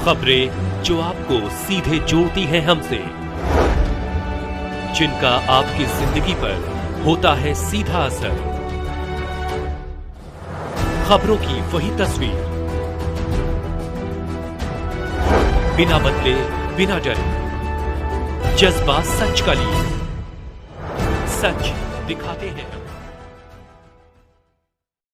खबरें जो आपको सीधे जोड़ती हैं हमसे, जिनका आपकी जिंदगी पर होता है सीधा असर। खबरों की वही तस्वीर, बिना बदले बिना डरे, जज्बा सच का लिए, सच दिखाते हैं।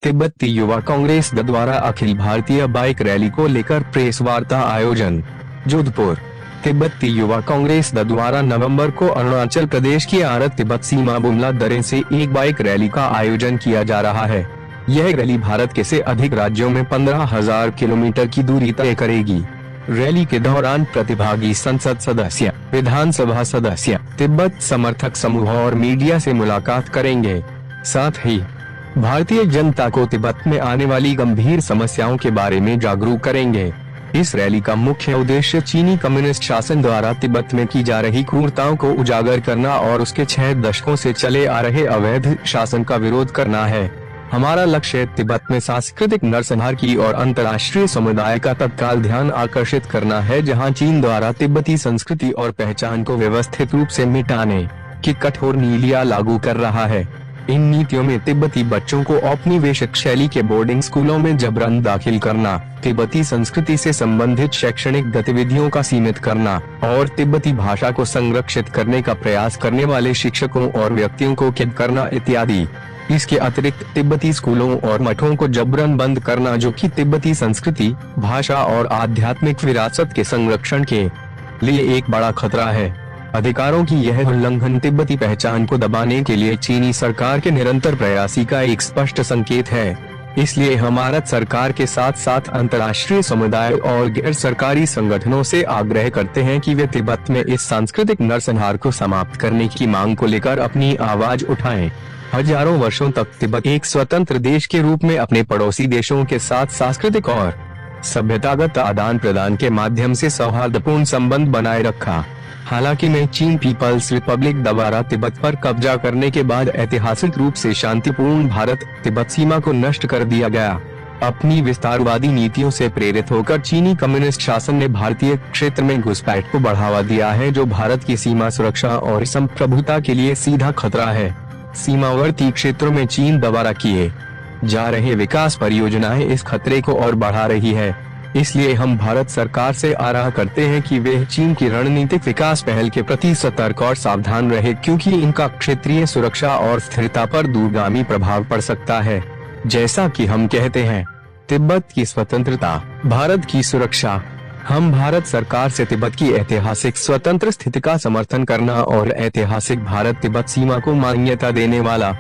तिब्बती युवा कांग्रेस द्वारा अखिल भारतीय बाइक रैली को लेकर प्रेस वार्ता आयोजन। जोधपुर। तिब्बती युवा कांग्रेस द्वारा नवंबर को अरुणाचल प्रदेश की भारत तिब्बत सीमा बुमला दरे से एक बाइक रैली का आयोजन किया जा रहा है। यह रैली भारत के से अधिक राज्यों में 15,000 किलोमीटर की दूरी तय करेगी। रैली के दौरान प्रतिभागी संसद सदस्य, विधानसभा सदस्य, तिब्बत समर्थक समूह और मीडिया से मुलाकात करेंगे। साथ ही भारतीय जनता को तिब्बत में आने वाली गंभीर समस्याओं के बारे में जागरूक करेंगे। इस रैली का मुख्य उद्देश्य चीनी कम्युनिस्ट शासन द्वारा तिब्बत में की जा रही क्रूरताओं को उजागर करना और उसके 6 दशकों से चले आ रहे अवैध शासन का विरोध करना है। हमारा लक्ष्य तिब्बत में सांस्कृतिक नरसंहार की और अंतर्राष्ट्रीय समुदाय का तत्काल ध्यान आकर्षित करना है, जहां चीन द्वारा तिब्बती संस्कृति और पहचान को व्यवस्थित रूप से मिटाने की कठोर नीतियां लागू कर रहा है। इन नीतियों में तिब्बती बच्चों को औपनिवेशिक शैली के बोर्डिंग स्कूलों में जबरन दाखिल करना, तिब्बती संस्कृति से संबंधित शैक्षणिक गतिविधियों का सीमित करना और तिब्बती भाषा को संरक्षित करने का प्रयास करने वाले शिक्षकों और व्यक्तियों को कैद करना इत्यादि। इसके अतिरिक्त तिब्बती स्कूलों और मठों को जबरन बंद करना, जो कि तिब्बती संस्कृति, भाषा और आध्यात्मिक विरासत के संरक्षण के लिए एक बड़ा खतरा है। अधिकारों की यह उल्लंघन तिब्बती पहचान को दबाने के लिए चीनी सरकार के निरंतर प्रयास का एक स्पष्ट संकेत है। इसलिए हम भारत सरकार के साथ साथ अंतर्राष्ट्रीय समुदाय और गैर सरकारी संगठनों से आग्रह करते हैं कि वे तिब्बत में इस सांस्कृतिक नरसंहार को समाप्त करने की मांग को लेकर अपनी आवाज उठाएं। हजारों वर्षों तक तिब्बत एक स्वतंत्र देश के रूप में अपने पड़ोसी देशों के साथ सांस्कृतिक और सभ्यतागत आदान प्रदान के माध्यम से सौहार्दपूर्ण संबंध बनाए रखा। हालांकि में चीन पीपल्स रिपब्लिक द्वारा तिब्बत पर कब्जा करने के बाद ऐतिहासिक रूप से शांतिपूर्ण भारत तिब्बत सीमा को नष्ट कर दिया गया। अपनी विस्तारवादी नीतियों से प्रेरित होकर चीनी कम्युनिस्ट शासन ने भारतीय क्षेत्र में घुसपैठ को बढ़ावा दिया है, जो भारत की सीमा सुरक्षा और संप्रभुता के लिए सीधा खतरा है। सीमावर्ती क्षेत्रों में चीन द्वारा किए जा रहे विकास परियोजनाएं इस खतरे को और बढ़ा रही है। इसलिए हम भारत सरकार से आग्रह करते हैं कि वे चीन की रणनीतिक विकास पहल के प्रति सतर्क और सावधान रहे, क्योंकि इनका क्षेत्रीय सुरक्षा और स्थिरता पर दूरगामी प्रभाव पड़ सकता है। जैसा कि हम कहते हैं, तिब्बत की स्वतंत्रता, भारत की सुरक्षा। हम भारत सरकार से तिब्बत की ऐतिहासिक स्वतंत्र स्थिति का समर्थन करना और ऐतिहासिक भारत तिब्बत सीमा को मान्यता देने वाला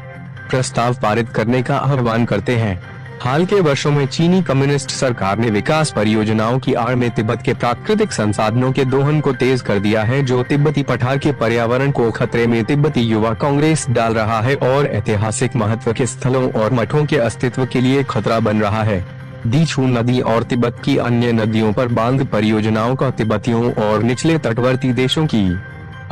प्रस्ताव पारित करने का आह्वान करते हैं। हाल के वर्षों में चीनी कम्युनिस्ट सरकार ने विकास परियोजनाओं की आड़ में तिब्बत के प्राकृतिक संसाधनों के दोहन को तेज कर दिया है, जो तिब्बती पठार के पर्यावरण को खतरे में तिब्बती युवा कांग्रेस डाल रहा है और ऐतिहासिक महत्व के स्थलों और मठों के अस्तित्व के लिए खतरा बन रहा है। दीछू नदी और तिब्बत की अन्य नदियों पर बांध परियोजनाओं का तिब्बतियों और निचले तटवर्ती देशों की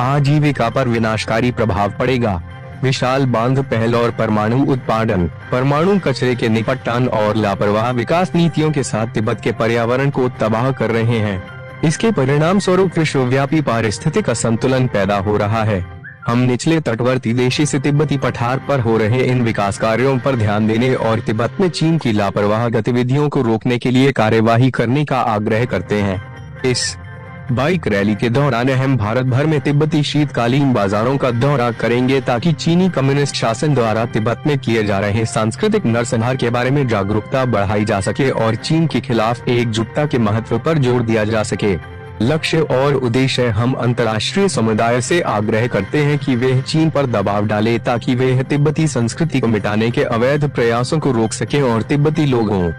आजीविका पर विनाशकारी प्रभाव पड़ेगा। विशाल बांध पहल और परमाणु उत्पादन, परमाणु कचरे के निपटान और लापरवाह विकास नीतियों के साथ तिब्बत के पर्यावरण को तबाह कर रहे हैं। इसके परिणाम स्वरूप विश्वव्यापी पारिस्थितिक असंतुलन पैदा हो रहा है। हम निचले तटवर्ती देशों से तिब्बती पठार पर हो रहे इन विकास कार्यों पर ध्यान देने और तिब्बत में चीन की लापरवाह गतिविधियों को रोकने के लिए कार्यवाही करने का आग्रह करते हैं। इस बाइक रैली के दौरान हम भारत भर में तिब्बती शीतकालीन बाजारों का दौरा करेंगे, ताकि चीनी कम्युनिस्ट शासन द्वारा तिब्बत में किए जा रहे सांस्कृतिक नरसंहार के बारे में जागरूकता बढ़ाई जा सके और चीन के खिलाफ एकजुटता के महत्व पर जोर दिया जा सके। लक्ष्य और उद्देश्य, हम अंतर्राष्ट्रीय समुदाय से आग्रह करते हैं कि वे चीन पर दबाव डाले, ताकि वे तिब्बती संस्कृति को मिटाने के अवैध प्रयासों को रोक सके और तिब्बती लोगों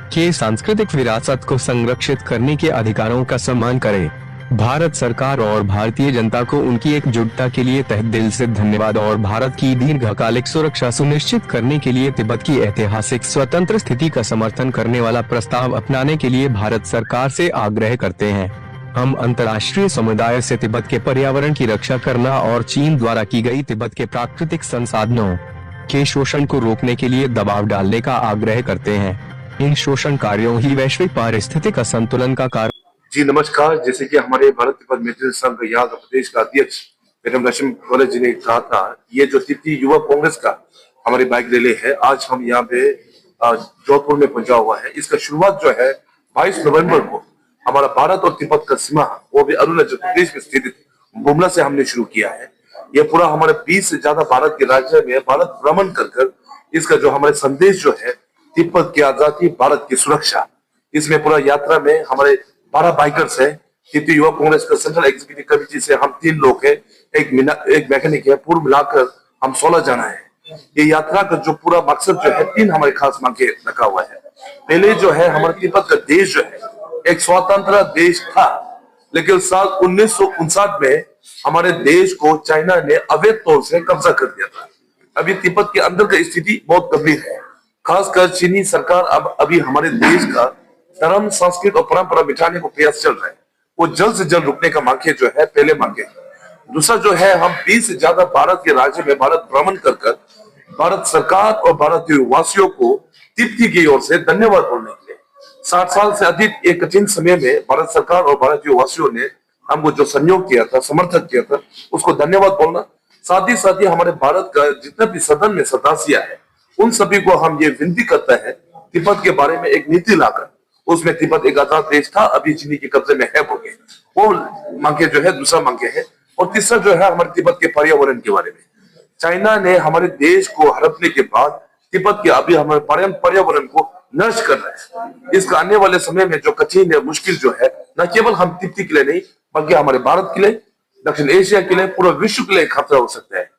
के सांस्कृतिक विरासत को संरक्षित करने के अधिकारों का सम्मान करे। भारत सरकार और भारतीय जनता को उनकी एकजुटता के लिए तहे दिल से धन्यवाद और भारत की दीर्घकालिक सुरक्षा सुनिश्चित करने के लिए तिब्बत की ऐतिहासिक स्वतंत्र स्थिति का समर्थन करने वाला प्रस्ताव अपनाने के लिए भारत सरकार से आग्रह करते हैं। हम अंतर्राष्ट्रीय समुदाय से तिब्बत के पर्यावरण की रक्षा करना और चीन द्वारा की गई तिब्बत के प्राकृतिक संसाधनों के शोषण को रोकने के लिए दबाव डालने का आग्रह करते हैं। इन शोषण कार्यों ही वैश्विक पारिस्थितिक असंतुलन का कारण जी नमस्कार। जैसे कि हमारे भारत तिब्बत मैत्री संघ यहाँ का प्रदेश का अध्यक्ष मैडम रश्मि कौले जी ने कहा था, ये जो तिब्बती युवा कांग्रेस का हमारी बाइक रैली है, आज हम यहाँ पे जोधपुर में पहुंचा हुआ है। इसका शुरुआत जो है 22 नवंबर को हमारा भारत और तिब्बत का सीमा, वो भी अरुणाचल प्रदेश में स्थित बुमला से हमने शुरू किया है। ये पूरा हमारे 20 से ज्यादा भारत के राज्य में भारत भ्रमण कर इसका जो हमारे संदेश जो है, तिब्बत की आजादी, भारत की सुरक्षा, इसमें पूरा यात्रा में हमारे 12 बाइकर्स है। तिब्बती युवा कांग्रेस का सेंट्रल एग्जीक्यूटिव कमेटी से हम 3 लोग हैं, एक मैकेनिक है, पूर्व मिलाकर हम 16 जना है। ये यात्रा का जो पूरा मकसद जो है, 3 हमारे खास मांगे रखा हुआ है। पहले जो है, हमारे तिब्बत का देश जो है एक स्वतंत्र देश था, लेकिन साल 1959 में हमारे देश को चाइना ने अवैध तौर से कब्जा कर दिया था। अभी तिब्बत के अंदर का स्थिति बहुत गंभीर है। खासकर चीनी सरकार अभी हमारे देश का धर्म, संस्कृति और परंपरा मिटाने को प्रयास चल रहा है। वो जल्द से जल्द रुकने का मांगे जो है, पहले मांगे। दूसरा जो है, हम 20 से ज्यादा भारत के राज्य में भारत भ्रमण कर भारत सरकार और भारतीय वासियों को तिब्बती की ओर से धन्यवाद बोलने के लिए, 60 साल से अधिक एक कठिन समय में भारत सरकार और भारतीय वासियों ने हमको जो सहयोग किया था, समर्थन किया था, उसको धन्यवाद बोलना। साथ ही हमारे भारत का जितना भी सदन में सदस्य है, उन सभी को हम ये विनती करते हैं, तिब्बत के बारे में एक नीति लाकर, उसमें तिब्बत एक आजाद देश था, अभी चीनी के कब्जे में है बोले, वो मांगे जो है, दूसरा मांगे है। और तीसरा जो है, हमारे तिब्बत के पर्यावरण के बारे में। चाइना ने हमारे देश को हड़पने के बाद तिब्बत के अभी हमारे पर्यावरण को नष्ट कर रहा है। इसका आने वाले समय में जो कठिन है, मुश्किल जो है, न केवल हम तिब्बती के लिए नहीं, बल्कि हमारे भारत के लिए, दक्षिण एशिया के लिए, पूरे विश्व के लिए खतरा हो सकता है।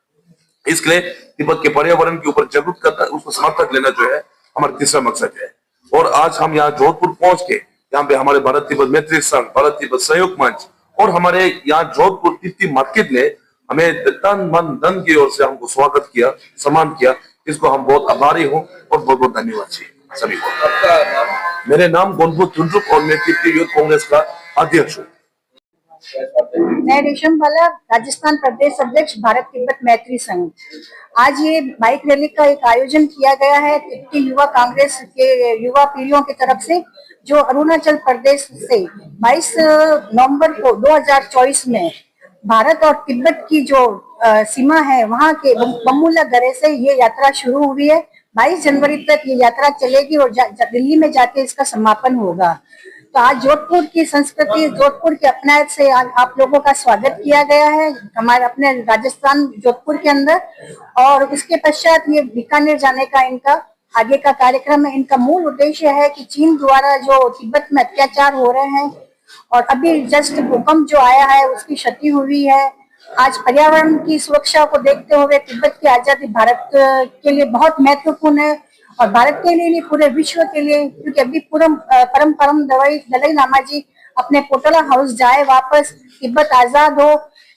इसके लिए तिब्बत के पर्यावरण के ऊपर जागरूक करना, उसको समर्थन लेना जो है, हमारा तीसरा मकसद है। और आज हम यहाँ जोधपुर पहुंच के, यहाँ पे हमारे भारत तिब्बत मैत्री संघ, भारत तिब्बत सहयोग मंच और हमारे यहाँ जोधपुर तिब्बती मार्केट ने हमें तन मन धन की ओर से हमको स्वागत किया, सम्मान किया। इसको हम बहुत आभारी हूँ और बहुत बहुत धन्यवाद चाहिए सभी को। आपका नाम? मेरे नाम गोनबू तुंडुक और मैं तिब्बती यूथ कांग्रेस का अध्यक्ष हूँ। मैं रेशम बाला, राजस्थान प्रदेश अध्यक्ष, भारत तिब्बत मैत्री संघ। आज ये बाइक रैली का एक आयोजन किया गया है तिब्बती युवा कांग्रेस के युवा पीढ़ियों की तरफ से, जो अरुणाचल प्रदेश से 22 नवंबर को 2024 में भारत और तिब्बत की जो सीमा है, वहाँ के बमुला दर्रे से ये यात्रा शुरू हुई है। 22 जनवरी तक ये यात्रा चलेगी और दिल्ली में जाके इसका समापन होगा। तो आज जोधपुर की संस्कृति, जोधपुर के अपनायत से आज आप लोगों का स्वागत किया गया है हमारे अपने राजस्थान जोधपुर के अंदर। और उसके पश्चात ये बीकानेर जाने का इनका आगे का कार्यक्रम है। इनका मूल उद्देश्य है कि चीन द्वारा जो तिब्बत में अत्याचार हो रहे हैं और अभी जस्ट भूकंप जो आया है उसकी क्षति हुई है, आज पर्यावरण की सुरक्षा को देखते हुए तिब्बत की आजादी भारत के लिए बहुत महत्वपूर्ण है और भारत के लिए नहीं, पूरे विश्व के लिए। क्योंकि अभी परम दलाई लामा जी अपने पोटला हाउस जाए वापस, तिब्बत आजाद हो,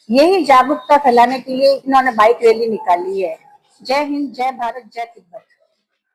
यही जागरूकता फैलाने के लिए इन्होंने बाइक रैली निकाली है। जय हिंद, जय भारत, जय तिब्बत।